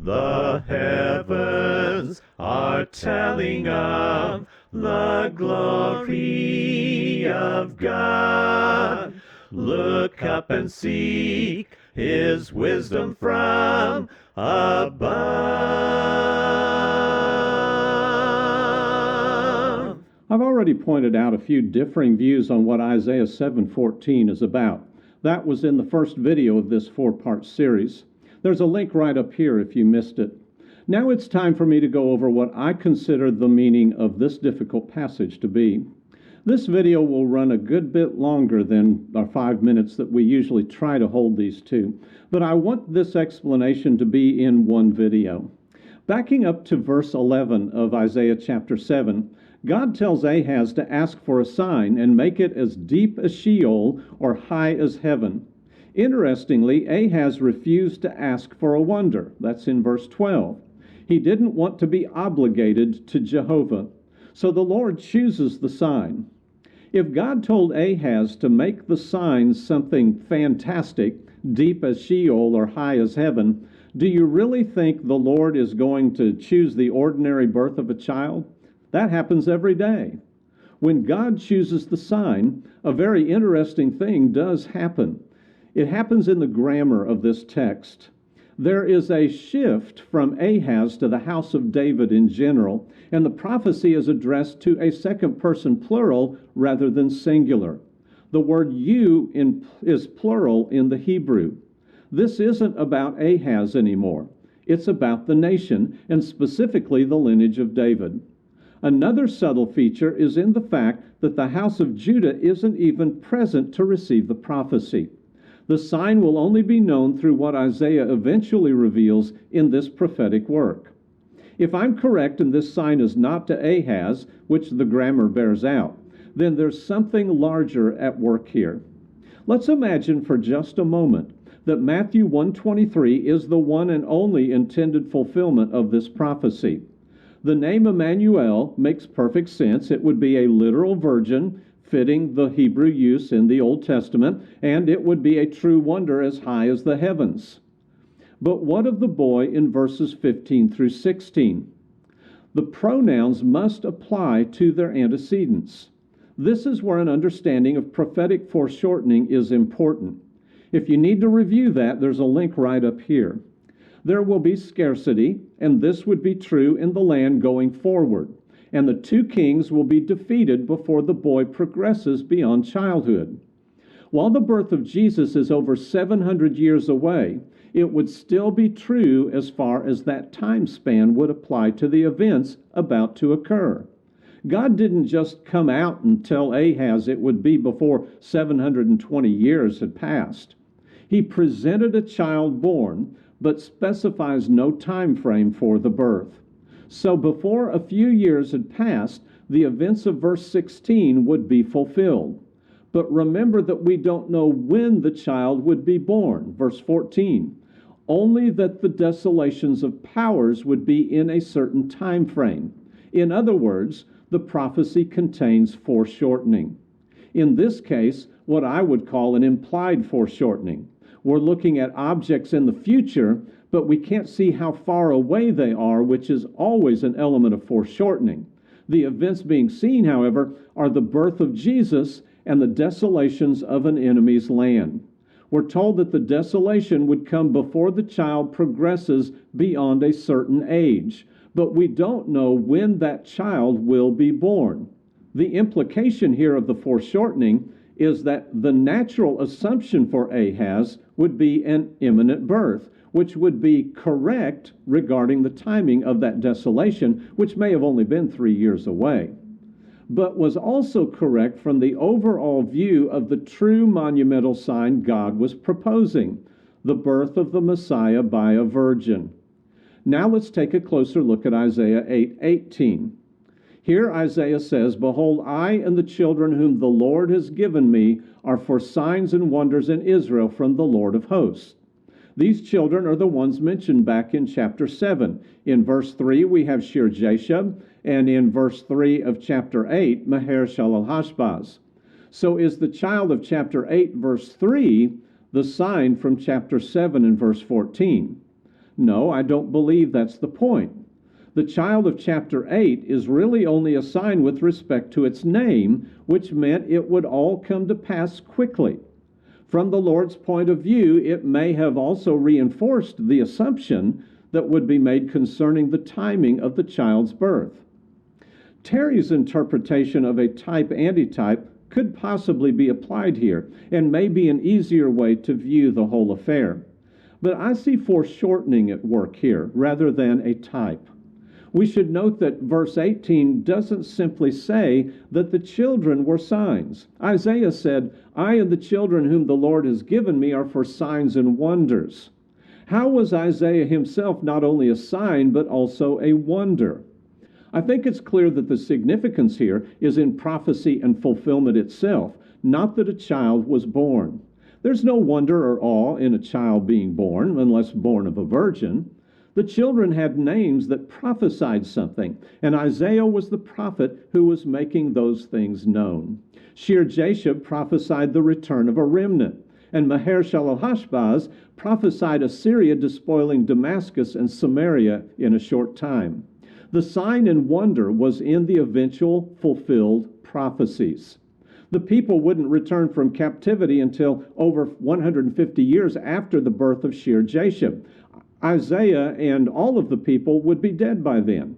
The heavens are telling of the glory of God. Look up and seek his wisdom from above. I've already pointed out a few differing views on what Isaiah 7:14 is about. That was in the first video of this four-part series. There's a link right up here if you missed it. Now it's time for me to go over what I consider the meaning of this difficult passage to be. This video will run a good bit longer than our 5 minutes that we usually try to hold these to, but I want this explanation to be in one video. Backing up to verse 11 of Isaiah chapter 7, God tells Ahaz to ask for a sign and make it as deep as Sheol or high as heaven. Interestingly, Ahaz refused to ask for a wonder. That's in verse 12. He didn't want to be obligated to Jehovah. So the Lord chooses the sign. If God told Ahaz to make the sign something fantastic, deep as Sheol or high as heaven, do you really think the Lord is going to choose the ordinary birth of a child? That happens every day. When God chooses the sign, a very interesting thing does happen. It happens in the grammar of this text. There is a shift from Ahaz to the house of David in general, and the prophecy is addressed to a second person plural rather than singular. The word you is plural in the Hebrew. This isn't about Ahaz anymore. It's about the nation, and specifically the lineage of David. Another subtle feature is in the fact that the house of Judah isn't even present to receive the prophecy. The sign will only be known through what Isaiah eventually reveals in this prophetic work. If I'm correct and this sign is not to Ahaz, which the grammar bears out, then there's something larger at work here. Let's imagine for just a moment that Matthew 1:23 is the one and only intended fulfillment of this prophecy. The name Emmanuel makes perfect sense. It would be a literal virgin, fitting the Hebrew use in the Old Testament, and it would be a true wonder as high as the heavens. But what of the boy in verses 15 through 16? The pronouns must apply to their antecedents. This is where an understanding of prophetic foreshortening is important. If you need to review that, there's a link right up here. There will be scarcity, and this would be true in the land going forward. And the two kings will be defeated before the boy progresses beyond childhood. While the birth of Jesus is over 700 years away, it would still be true as far as that time span would apply to the events about to occur. God didn't just come out and tell Ahaz it would be before 720 years had passed. He presented a child born, but specifies no time frame for the birth. So before a few years had passed, the events of verse 16 would be fulfilled. But remember that we don't know when the child would be born. Verse 14. Only that the desolations of powers would be in a certain time frame. In other words, the prophecy contains foreshortening. In this case, what I would call an implied foreshortening. We're looking at objects in the future, but we can't see how far away they are, which is always an element of foreshortening. The events being seen, however, are the birth of Jesus and the desolations of an enemy's land. We're told that the desolation would come before the child progresses beyond a certain age, but we don't know when that child will be born. The implication here of the foreshortening is that the natural assumption for Ahaz would be an imminent birth, which would be correct regarding the timing of that desolation, which may have only been 3 years away, but was also correct from the overall view of the true monumental sign God was proposing, the birth of the Messiah by a virgin. Now let's take a closer look at Isaiah 8:18. Here Isaiah says, "Behold, I and the children whom the Lord has given me are for signs and wonders in Israel from the Lord of hosts." These children are the ones mentioned back in chapter 7. In verse 3, we have Shir-Jashub, and in verse 3 of chapter 8, Maher-Shalal-Hashbaz. So is the child of chapter 8, verse 3, the sign from chapter 7 and verse 14? No, I don't believe that's the point. The child of chapter 8 is really only a sign with respect to its name, which meant it would all come to pass quickly. From the Lord's point of view, it may have also reinforced the assumption that would be made concerning the timing of the child's birth. Terry's interpretation of a type-antitype could possibly be applied here, and may be an easier way to view the whole affair. But I see foreshortening at work here, rather than a type. We should note that verse 18 doesn't simply say that the children were signs. Isaiah said, "I and the children whom the Lord has given me are for signs and wonders." How was Isaiah himself not only a sign, but also a wonder? I think it's clear that the significance here is in prophecy and fulfillment itself, not that a child was born. There's no wonder or awe in a child being born, unless born of a virgin. The children had names that prophesied something, and Isaiah was the prophet who was making those things known. Shear-Jashub prophesied the return of a remnant, and Maher-shalal-hash-baz prophesied Assyria despoiling Damascus and Samaria in a short time. The sign and wonder was in the eventual fulfilled prophecies. The people wouldn't return from captivity until over 150 years after the birth of Shear-Jashub. Isaiah and all of the people would be dead by then.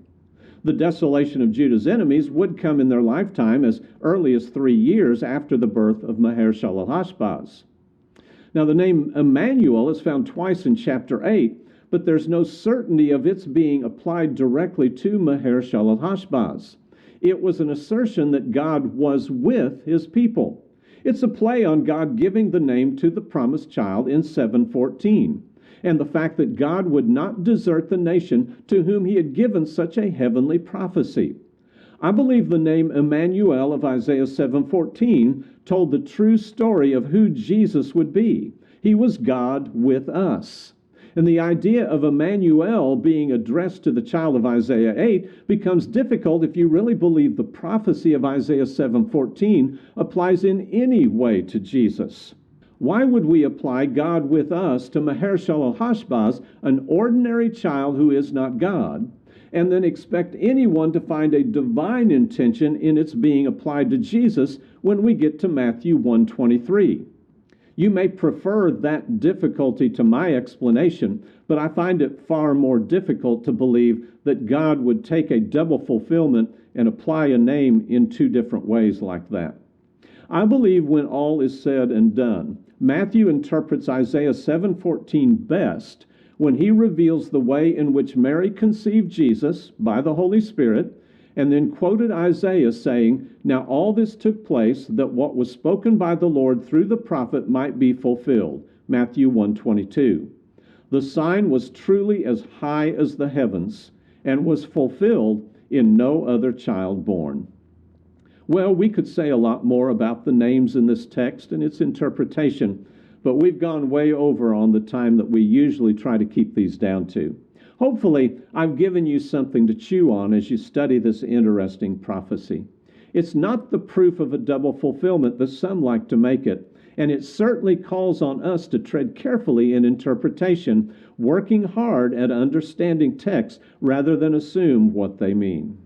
The desolation of Judah's enemies would come in their lifetime as early as 3 years after the birth of Maher-shalal-hash-baz. Now, the name Emmanuel is found twice in chapter 8, but there's no certainty of its being applied directly to Maher-shalal-hash-baz. It was an assertion that God was with his people. It's a play on God giving the name to the promised child in 7:14. And the fact that God would not desert the nation to whom he had given such a heavenly prophecy. I believe the name Emmanuel of Isaiah 7:14 told the true story of who Jesus would be. He was God with us. And the idea of Emmanuel being addressed to the child of Isaiah 8 becomes difficult if you really believe the prophecy of Isaiah 7:14 applies in any way to Jesus. Why would we apply God with us to Maher-shalal-hash-baz, an ordinary child who is not God, and then expect anyone to find a divine intention in its being applied to Jesus when we get to Matthew 1:23? You may prefer that difficulty to my explanation, but I find it far more difficult to believe that God would take a double fulfillment and apply a name in two different ways like that. I believe when all is said and done, Matthew interprets Isaiah 7:14 best when he reveals the way in which Mary conceived Jesus by the Holy Spirit, and then quoted Isaiah saying, "Now all this took place that what was spoken by the Lord through the prophet might be fulfilled." Matthew 1:22. The sign was truly as high as the heavens and was fulfilled in no other child born. Well, we could say a lot more about the names in this text and its interpretation, but we've gone way over on the time that we usually try to keep these down to. Hopefully, I've given you something to chew on as you study this interesting prophecy. It's not the proof of a double fulfillment that some like to make it, and it certainly calls on us to tread carefully in interpretation, working hard at understanding texts rather than assume what they mean.